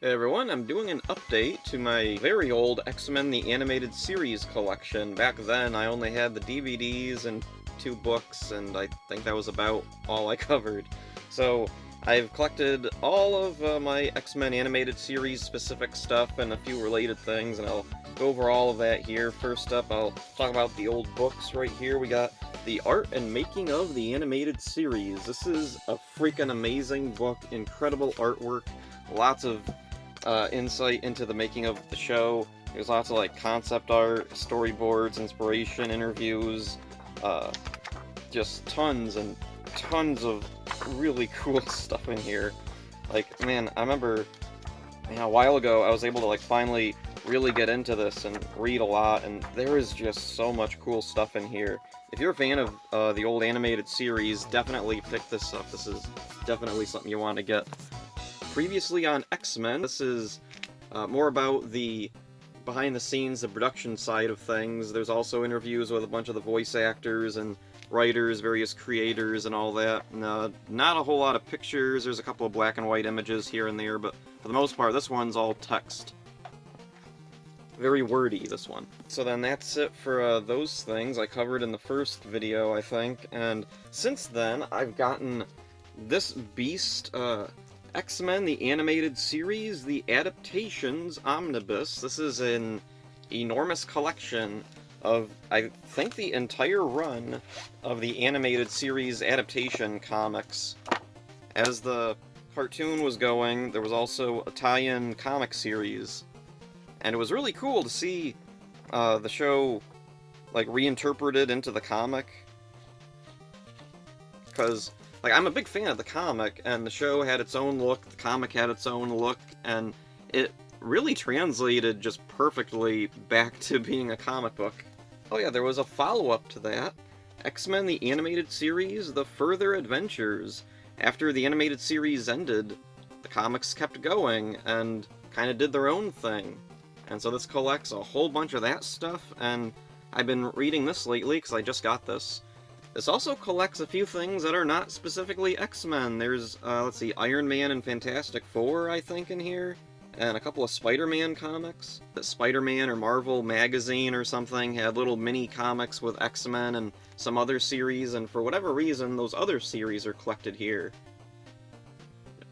Hey everyone, I'm doing an update to my very old X-Men the Animated Series collection. Back then, I only had the DVDs and 2 books, and I think that was about all I covered. So, I've collected all of my X-Men Animated Series specific stuff and a few related things, and I'll go over all of that here. First up, I'll talk about the old books right here. We got The Art and Making of the Animated Series. This is a freaking amazing book, incredible artwork, lots of insight into the making of the show. There's lots of like concept art, storyboards, inspiration, interviews, just tons and tons of really cool stuff in here. Like, man, I remember a while ago I was able to like finally really get into this and read a lot, and there is just so much cool stuff in here. If you're a fan of the old animated series, definitely pick this up. This is definitely something you want to get. Previously on X-Men, this is more about the behind-the-scenes, the production side of things. There's also interviews with a bunch of the voice actors and writers, various creators, and all that. Not a whole lot of pictures. There's a couple of black and white images here and there, but for the most part, this one's all text. Very wordy, this one. So then that's it for those things I covered in the first video, I think. And since then, I've gotten this beast, X-Men, the Animated Series, the Adaptations Omnibus. This is an enormous collection of, I think, the entire run of the Animated Series adaptation comics. As the cartoon was going, there was also a tie-in comic series. And it was really cool to see the show, like, reinterpreted into the comic. Because like, I'm a big fan of the comic, and the show had its own look, the comic had its own look, and it really translated just perfectly back to being a comic book. Oh yeah, there was a follow-up to that. X-Men the Animated Series, The Further Adventures. After the animated series ended, the comics kept going, and kind of did their own thing. And so this collects a whole bunch of that stuff, and I've been reading this lately, because I just got this. This also collects a few things that are not specifically X-Men. There's, let's see, Iron Man and Fantastic Four, I think, in here, and a couple of Spider-Man comics. The Spider-Man or Marvel magazine or something had little mini comics with X-Men and some other series, and for whatever reason, those other series are collected here.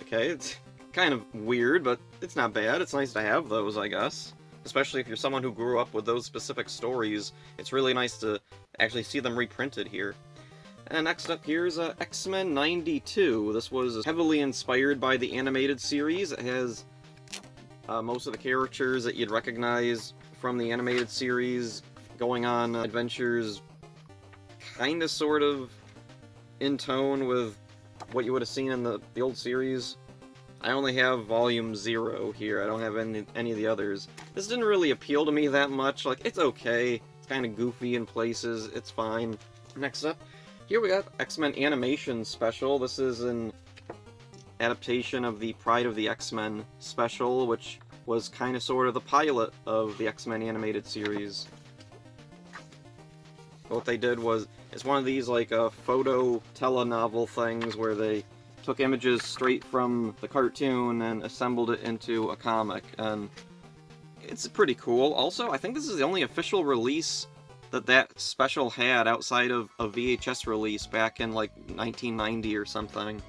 Okay, it's kind of weird, but it's not bad. It's nice to have those, I guess. Especially if you're someone who grew up with those specific stories, it's really nice to actually see them reprinted here. And next up here's X-Men 92. This was heavily inspired by the animated series. It has most of the characters that you'd recognize from the animated series going on adventures kinda sort of in tone with what you would have seen in the old series. I only have volume 0 here, I don't have any of the others. This didn't really appeal to me that much. Like, it's okay, it's kinda goofy in places, it's fine. Next up, here we got X-Men Animation Special. This is an adaptation of the Pride of the X-Men special, which was kind of sort of the pilot of the X-Men animated series. What they did was, it's one of these like photo telenovel things where they took images straight from the cartoon and assembled it into a comic, and it's pretty cool. Also, I think this is the only official release that special had outside of a VHS release back in like 1990 or something.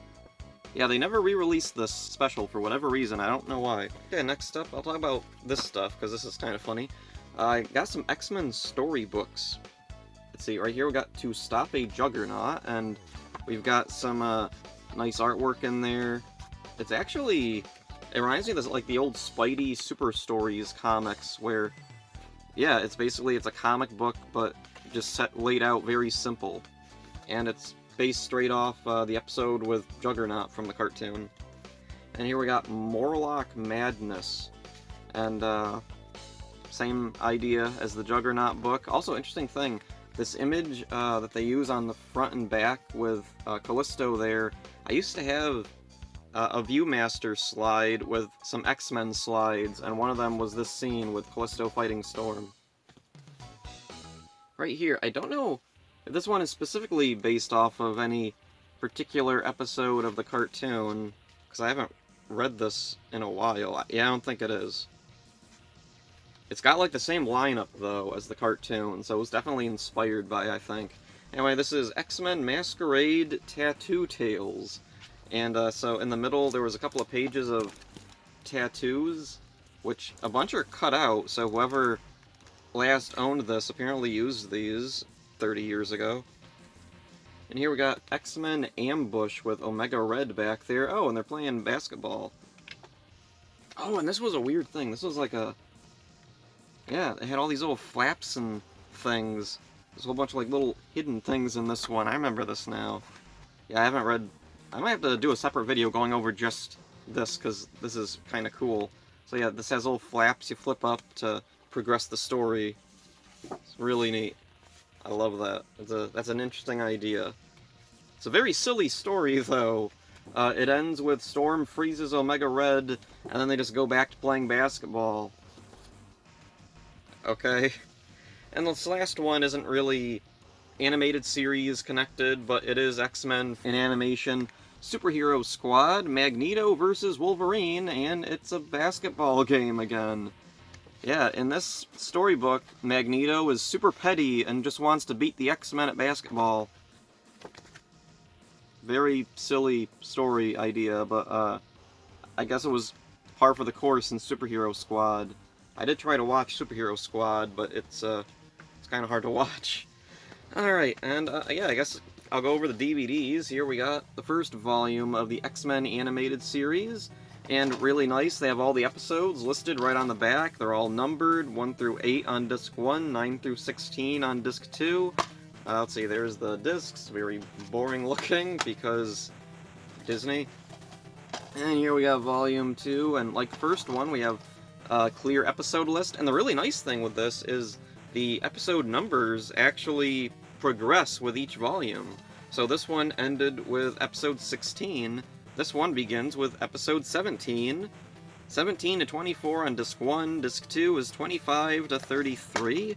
Yeah, they never re-released this special for whatever reason, I don't know why. Okay, next up, I'll talk about this stuff, because this is kind of funny. I got some X-Men storybooks. Let's see, right here we got To Stop a Juggernaut, and we've got some nice artwork in there. It's actually, it reminds me of like the old Spidey Super Stories comics, where yeah, it's a comic book, but just laid out very simple. And it's based straight off the episode with Juggernaut from the cartoon. And here we got Morlock Madness. And same idea as the Juggernaut book. Also, interesting thing, this image that they use on the front and back with Callisto there, I used to have a Viewmaster slide with some X-Men slides, and one of them was this scene with Callisto fighting Storm. Right here, I don't know if this one is specifically based off of any particular episode of the cartoon, because I haven't read this in a while. Yeah, I don't think it is. It's got like the same lineup though as the cartoon, so it was definitely inspired by, I think. Anyway, this is X-Men Masquerade Tattoo Tales. And so in the middle there was a couple of pages of tattoos, which a bunch are cut out, so whoever last owned this apparently used these 30 years ago. And here we got X-Men Ambush with Omega Red back there. Oh, and they're playing basketball. Oh, and this was a weird thing. This was like a... Yeah, it had all these little flaps and things. There's a whole bunch of like little hidden things in this one. I remember this now. Yeah, I haven't read... I might have to do a separate video going over just this, because this is kind of cool. So yeah, this has little flaps you flip up to progress the story. It's really neat. I love that. That's an interesting idea. It's a very silly story, though. It ends with Storm freezes Omega Red, and then they just go back to playing basketball. Okay. And this last one isn't really animated series connected, but it is X-Men in animation. Superhero Squad, Magneto versus Wolverine, and it's a basketball game again. Yeah, in this storybook, Magneto is super petty and just wants to beat the X-Men at basketball. Very silly story idea, but I guess it was par for the course in Superhero Squad. I did try to watch Superhero Squad, but it's kind of hard to watch. Alright, and yeah, I guess I'll go over the DVDs. Here we got the first volume of the X-Men animated series, and really nice, they have all the episodes listed right on the back. They're all numbered, 1 through 8 on disc 1, 9 through 16 on disc 2. Let's see, there's the discs, very boring looking, because Disney. And here we have volume 2, and like the first one, we have a clear episode list, and the really nice thing with this is the episode numbers actually progress with each volume. So this one ended with episode 16, this one begins with episode 17, 17 to 24 on disc 1, disc 2 is 25 to 33.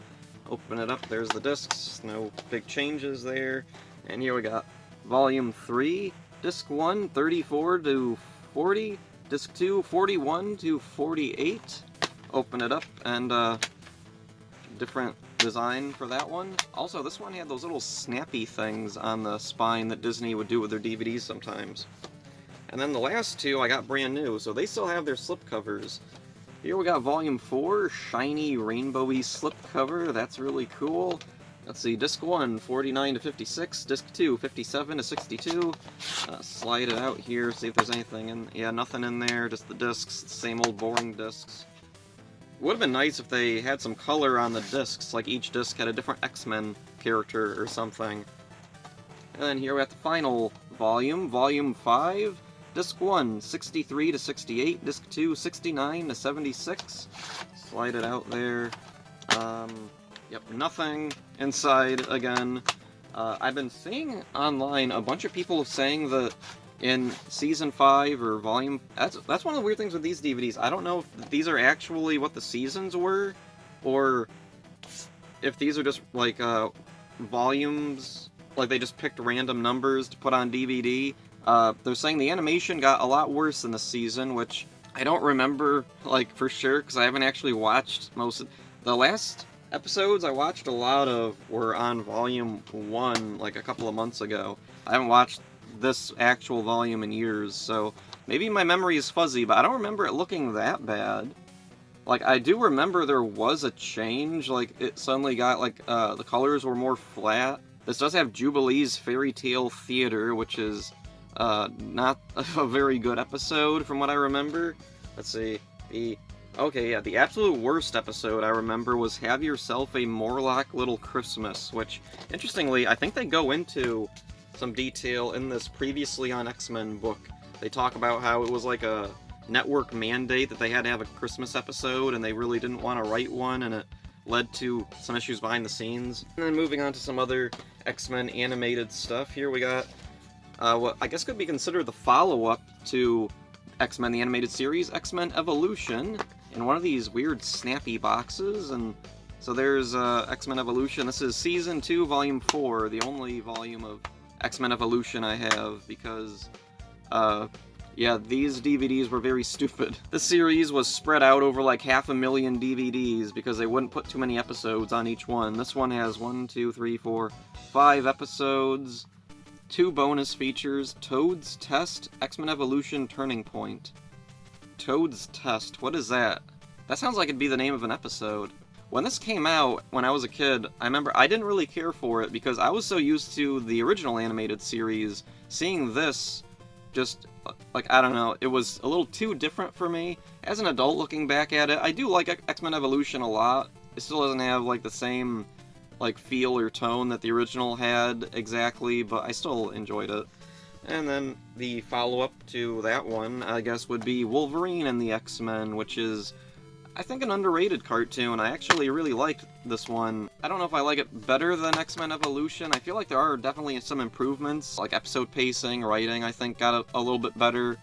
Open it up, there's the discs, no big changes there. And here we got volume 3, disc 1, 34 to 40, disc 2, 41 to 48. Open it up, and different design for that one. Also, this one had those little snappy things on the spine that Disney would do with their DVDs sometimes. And then the last two I got brand new, so they still have their slipcovers. Here we got volume 4, shiny rainbowy slipcover, that's really cool. Let's see, disc 1, 49 to 56, disc 2, 57 to 62. Slide it out here, see if there's anything in. Yeah, nothing in there, just the discs, same old boring discs. Would have been nice if they had some color on the discs, like each disc had a different X-Men character or something. And then here we have the final volume, volume 5, disc 1, 63 to 68, disc 2, 69 to 76. Slide it out there. Yep, nothing inside again. I've been seeing online a bunch of people saying that in Season 5 or Volume... That's one of the weird things with these DVDs. I don't know if these are actually what the seasons were, or if these are just, like, volumes, like they just picked random numbers to put on DVD. They're saying the animation got a lot worse in the season, which I don't remember, like, for sure, because I haven't actually watched most of... The last episodes I watched a lot of were on Volume 1, like, a couple of months ago. I haven't watched this actual volume in years, so maybe my memory is fuzzy, but I don't remember it looking that bad. Like, I do remember there was a change, like, it suddenly got, like, the colors were more flat. This does have Jubilee's Fairy Tale Theater, which is, not a very good episode from what I remember. Let's see, okay, yeah, the absolute worst episode I remember was Have Yourself a Morlock Little Christmas, which, interestingly, I think they go into some detail in this Previously on X-Men book. They talk about how it was like a network mandate that they had to have a Christmas episode, and they really didn't want to write one, and it led to some issues behind the scenes. And then moving on to some other X-Men animated stuff, here we got what I guess could be considered the follow-up to X-Men the Animated Series, X-Men Evolution, in one of these weird snappy boxes. And so there's X-Men Evolution. This is Season 2, Volume 4, the only volume of X-Men Evolution I have, because Yeah, these DVDs were very stupid. The series was spread out over like 500,000 DVDs because they wouldn't put too many episodes on each one. This one has 1, 2, 3, 4, 5 episodes, 2 bonus features, Toad's Test, X-Men Evolution Turning Point. Toad's Test, what is that? That sounds like it'd be the name of an episode. When this came out, when I was a kid, I remember I didn't really care for it because I was so used to the original animated series. Seeing this, just, like, I don't know, it was a little too different for me. As an adult looking back at it, I do like X-Men Evolution a lot. It still doesn't have, like, the same, like, feel or tone that the original had exactly, but I still enjoyed it. And then the follow-up to that one, I guess, would be Wolverine and the X-Men, which is, I think, an underrated cartoon. I actually really liked this one. I don't know if I like it better than X-Men Evolution. I feel like there are definitely some improvements, like episode pacing, writing, I think, got a little bit better.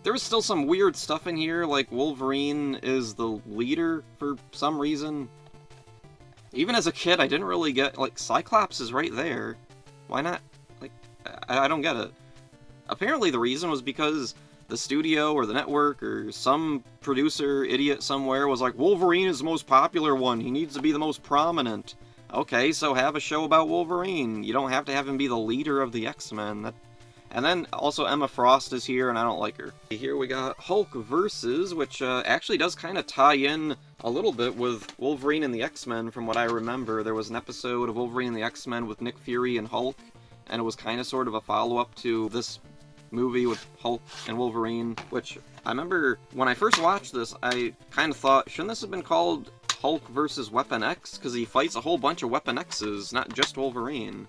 There was still some weird stuff in here, like Wolverine is the leader for some reason. Even as a kid, I didn't really get, like, Cyclops is right there. Why not? Like, I don't get it. Apparently the reason was because the studio or the network or some producer idiot somewhere was like, Wolverine is the most popular one, he needs to be the most prominent. Okay, so have a show about Wolverine. You don't have to have him be the leader of the X-Men. And then also Emma Frost is here, and I don't like her. Here we got Hulk Versus, which actually does kind of tie in a little bit with Wolverine and the X-Men from what I remember. There was an episode of Wolverine and the X-Men with Nick Fury and Hulk, and it was kind of sort of a follow-up to this movie with Hulk and Wolverine, which I remember when I first watched this, I kind of thought, shouldn't this have been called Hulk versus Weapon X? Because he fights a whole bunch of Weapon X's, not just Wolverine.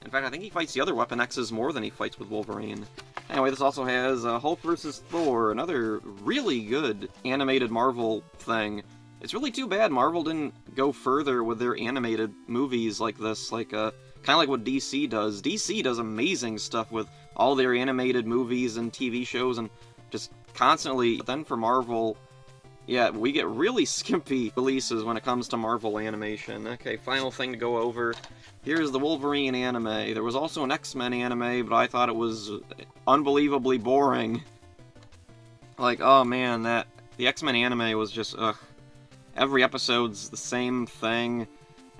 In fact, I think he fights the other Weapon X's more than he fights with Wolverine. Anyway, this also has Hulk vs. Thor, another really good animated Marvel thing. It's really too bad Marvel didn't go further with their animated movies like this, like, kind of like what DC does. DC does amazing stuff with all their animated movies and TV shows and just constantly. But then for Marvel, yeah, we get really skimpy releases when it comes to Marvel animation. Okay, final thing to go over. Here's the Wolverine anime. There was also an X-Men anime, but I thought it was unbelievably boring. Like, oh man, the X-Men anime was just, ugh. Every episode's the same thing.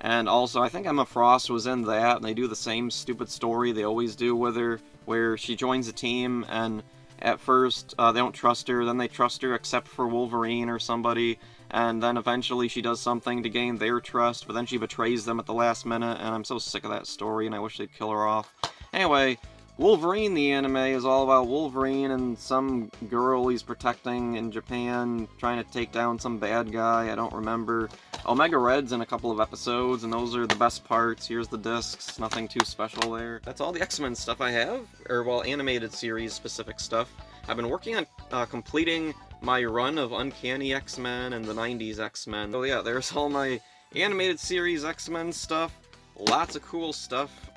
And also, I think Emma Frost was in that, and they do the same stupid story they always do with her, where she joins a team, and at first, they don't trust her, then they trust her except for Wolverine or somebody, and then eventually she does something to gain their trust, but then she betrays them at the last minute, and I'm so sick of that story, and I wish they'd kill her off. Anyway, Wolverine, the anime, is all about Wolverine and some girl he's protecting in Japan, trying to take down some bad guy, I don't remember. Omega Red's in a couple of episodes, and those are the best parts. Here's the discs, nothing too special there. That's all the X-Men stuff I have, or, well, animated series-specific stuff. I've been working on completing my run of Uncanny X-Men and the 90s X-Men. So yeah, there's all my animated series X-Men stuff. Lots of cool stuff.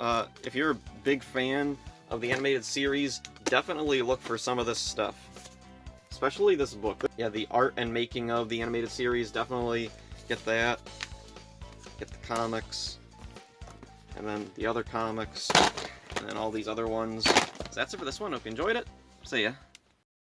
If you're a big fan of the animated series, definitely look for some of this stuff. Especially this book. Yeah, the art and making of the animated series, definitely get that. Get the comics. And then the other comics. And then all these other ones. So that's it for this one. Hope you enjoyed it. See ya.